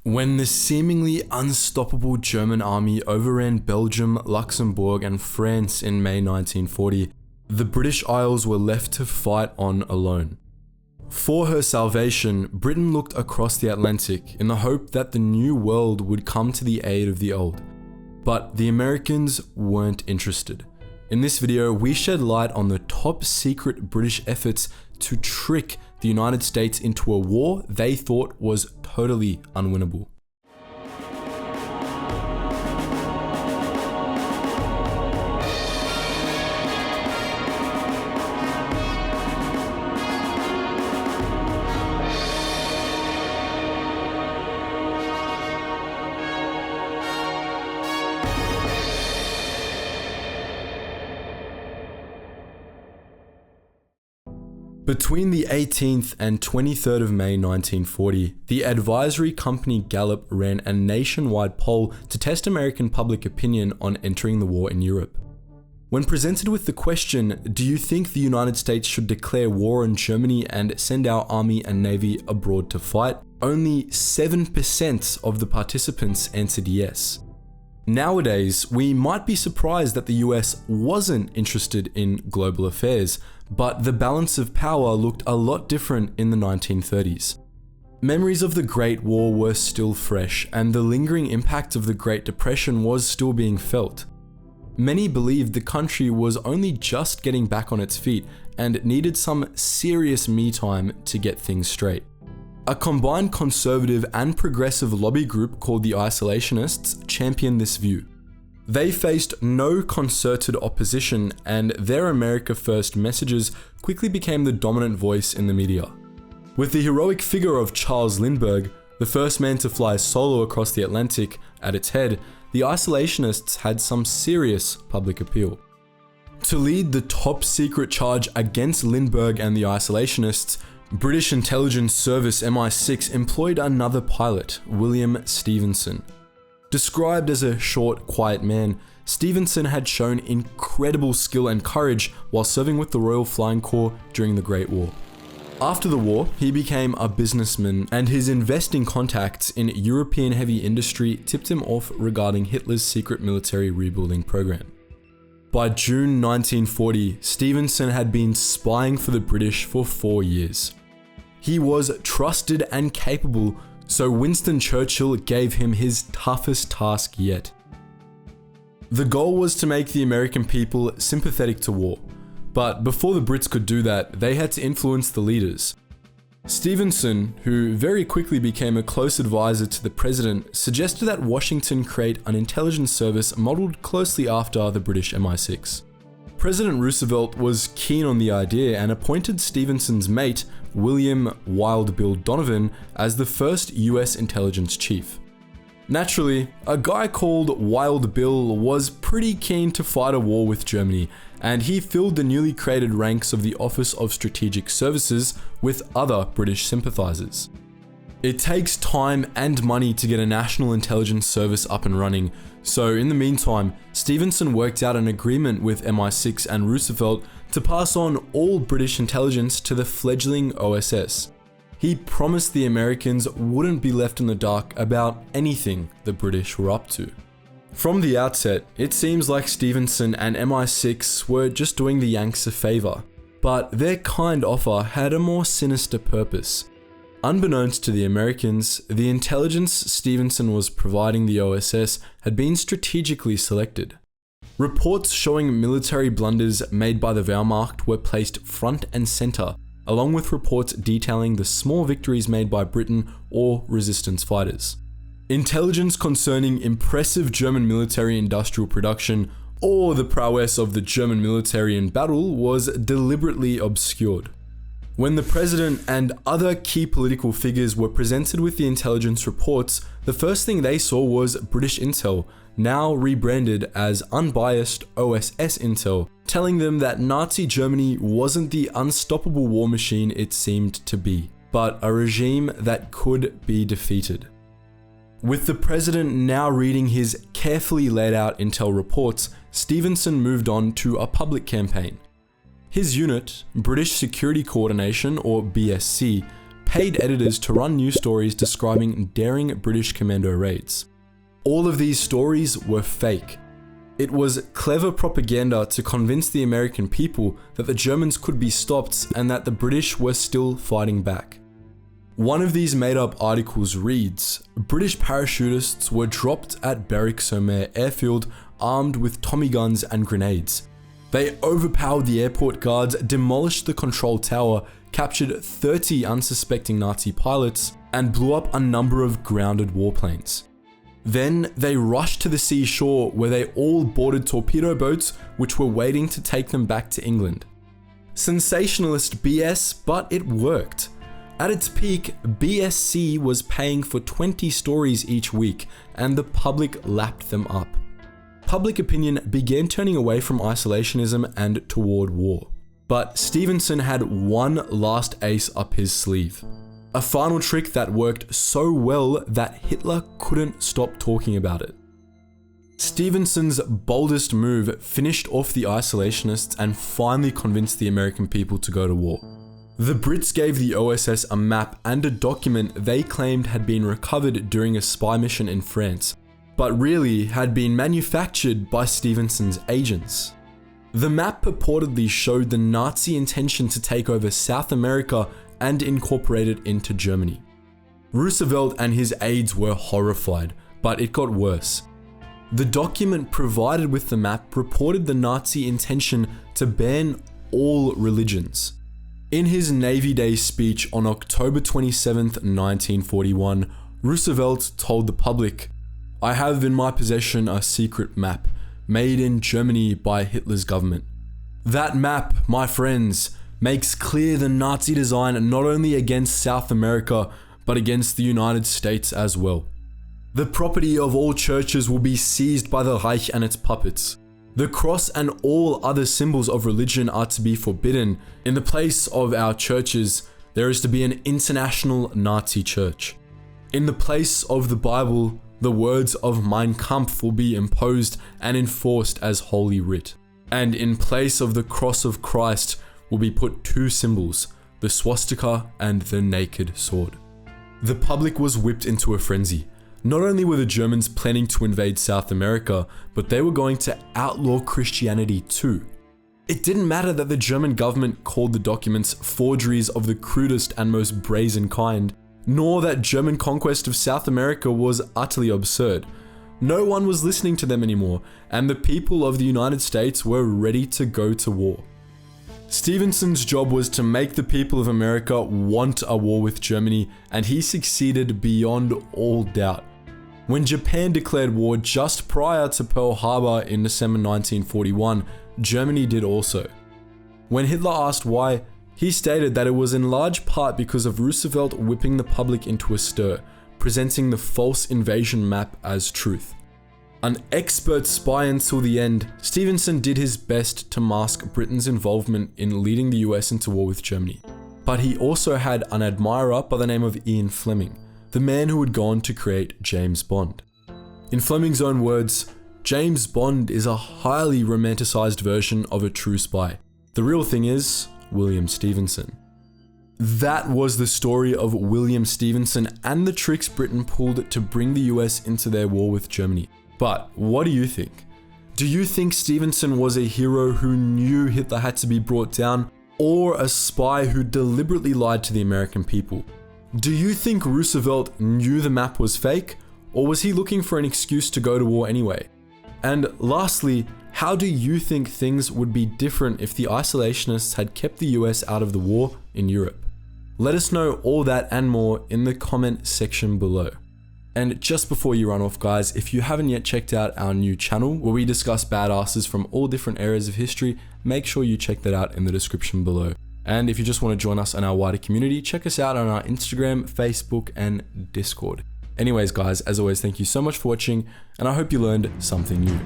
When the seemingly unstoppable German army overran Belgium, Luxembourg, and France in May 1940, the British Isles were left to fight on alone. For her salvation, Britain looked across the Atlantic in the hope that the new world would come to the aid of the old. But the Americans weren't interested. In this video, we shed light on the top secret British efforts to trick the United States into a war they thought was totally unwinnable. Between the 18th and 23rd of May 1940, the advisory company Gallup ran a nationwide poll to test American public opinion on entering the war in Europe. When presented with the question, "Do you think the United States should declare war on Germany and send our army and navy abroad to fight?" only 7% of the participants answered yes. Nowadays, we might be surprised that the US wasn't interested in global affairs, but the balance of power looked a lot different in the 1930s. Memories of the Great War were still fresh, and the lingering impact of the Great Depression was still being felt. Many believed the country was only just getting back on its feet and needed some serious me time to get things straight. A combined conservative and progressive lobby group called the Isolationists championed this view. They faced no concerted opposition, and their America First messages quickly became the dominant voice in the media. With the heroic figure of Charles Lindbergh, the first man to fly solo across the Atlantic, at its head, the Isolationists had some serious public appeal. To lead the top secret charge against Lindbergh and the Isolationists, British intelligence service MI6 employed another pilot, William Stephenson. Described as a short, quiet man, Stephenson had shown incredible skill and courage while serving with the Royal Flying Corps during the Great War. After the war, he became a businessman, and his investing contacts in European heavy industry tipped him off regarding Hitler's secret military rebuilding program. By June 1940, Stephenson had been spying for the British for 4 years. He was trusted and capable, so Winston Churchill gave him his toughest task yet. The goal was to make the American people sympathetic to war, but before the Brits could do that, they had to influence the leaders. Stephenson, who very quickly became a close advisor to the president, suggested that Washington create an intelligence service modeled closely after the British MI6. President Roosevelt was keen on the idea and appointed Stephenson's mate, William Wild Bill Donovan, as the first US intelligence chief. Naturally, a guy called Wild Bill was pretty keen to fight a war with Germany, and he filled the newly created ranks of the Office of Strategic Services with other British sympathizers. It takes time and money to get a national intelligence service up and running, so in the meantime, Stephenson worked out an agreement with MI6 and Roosevelt to pass on all British intelligence to the fledgling OSS. He promised the Americans wouldn't be left in the dark about anything the British were up to. From the outset, it seems like Stephenson and MI6 were just doing the Yanks a favor, but their kind offer had a more sinister purpose. Unbeknownst to the Americans, the intelligence Stephenson was providing the OSS had been strategically selected. Reports showing military blunders made by the Wehrmacht were placed front and center, along with reports detailing the small victories made by Britain or resistance fighters. Intelligence concerning impressive German military industrial production or the prowess of the German military in battle was deliberately obscured. When the president and other key political figures were presented with the intelligence reports, the first thing they saw was British intel, now rebranded as unbiased OSS intel, telling them that Nazi Germany wasn't the unstoppable war machine it seemed to be, but a regime that could be defeated. With the president now reading his carefully laid out intel reports, Stephenson moved on to a public campaign. His unit, British Security Coordination or BSC, paid editors to run news stories describing daring British commando raids. All of these stories were fake. It was clever propaganda to convince the American people that the Germans could be stopped and that the British were still fighting back. One of these made-up articles reads, British parachutists were dropped at Berwick-sur-Mer airfield armed with Tommy guns and grenades. They overpowered the airport guards, demolished the control tower, captured 30 unsuspecting Nazi pilots, and blew up a number of grounded warplanes. Then they rushed to the seashore where they all boarded torpedo boats which were waiting to take them back to England. Sensationalist BS, but it worked. At its peak, BSC was paying for 20 stories each week, and the public lapped them up. Public opinion began turning away from isolationism and toward war. But Stephenson had one last ace up his sleeve. A final trick that worked so well that Hitler couldn't stop talking about it. Stephenson's boldest move finished off the isolationists and finally convinced the American people to go to war. The Brits gave the OSS a map and a document they claimed had been recovered during a spy mission in France, but really had been manufactured by Stephenson's agents. The map purportedly showed the Nazi intention to take over South America and incorporate it into Germany. Roosevelt and his aides were horrified, but it got worse. The document provided with the map reported the Nazi intention to ban all religions. In his Navy Day speech on October 27, 1941, Roosevelt told the public, "I have in my possession a secret map, made in Germany by Hitler's government. That map, my friends, makes clear the Nazi design not only against South America, but against the United States as well. The property of all churches will be seized by the Reich and its puppets. The cross and all other symbols of religion are to be forbidden. In the place of our churches, there is to be an international Nazi church. In the place of the Bible, the words of Mein Kampf will be imposed and enforced as holy writ. And in place of the cross of Christ will be put two symbols, the swastika and the naked sword." The public was whipped into a frenzy. Not only were the Germans planning to invade South America, but they were going to outlaw Christianity too. It didn't matter that the German government called the documents forgeries of the crudest and most brazen kind, nor that German conquest of South America was utterly absurd. No one was listening to them anymore, and the people of the United States were ready to go to war. Stephenson's job was to make the people of America want a war with Germany, and he succeeded beyond all doubt. When Japan declared war just prior to Pearl Harbor in December 1941, Germany did also. When Hitler asked why, he stated that it was in large part because of Roosevelt whipping the public into a stir, presenting the false invasion map as truth. An expert spy until the end, Stephenson did his best to mask Britain's involvement in leading the US into war with Germany. But he also had an admirer by the name of Ian Fleming, the man who would go on to create James Bond. In Fleming's own words, James Bond is a highly romanticized version of a true spy. The real thing is William Stephenson. That was the story of William Stephenson and the tricks Britain pulled to bring the US into their war with Germany. But what do you think? Do you think Stephenson was a hero who knew Hitler had to be brought down, or a spy who deliberately lied to the American people? Do you think Roosevelt knew the map was fake, or was he looking for an excuse to go to war anyway? And lastly, how do you think things would be different if the isolationists had kept the US out of the war in Europe? Let us know all that and more in the comment section below. And just before you run off, guys, if you haven't yet checked out our new channel where we discuss badasses from all different eras of history, make sure you check that out in the description below. And if you just want to join us in our wider community, check us out on our Instagram, Facebook, and Discord. Anyways, guys, as always, thank you so much for watching, and I hope you learned something new.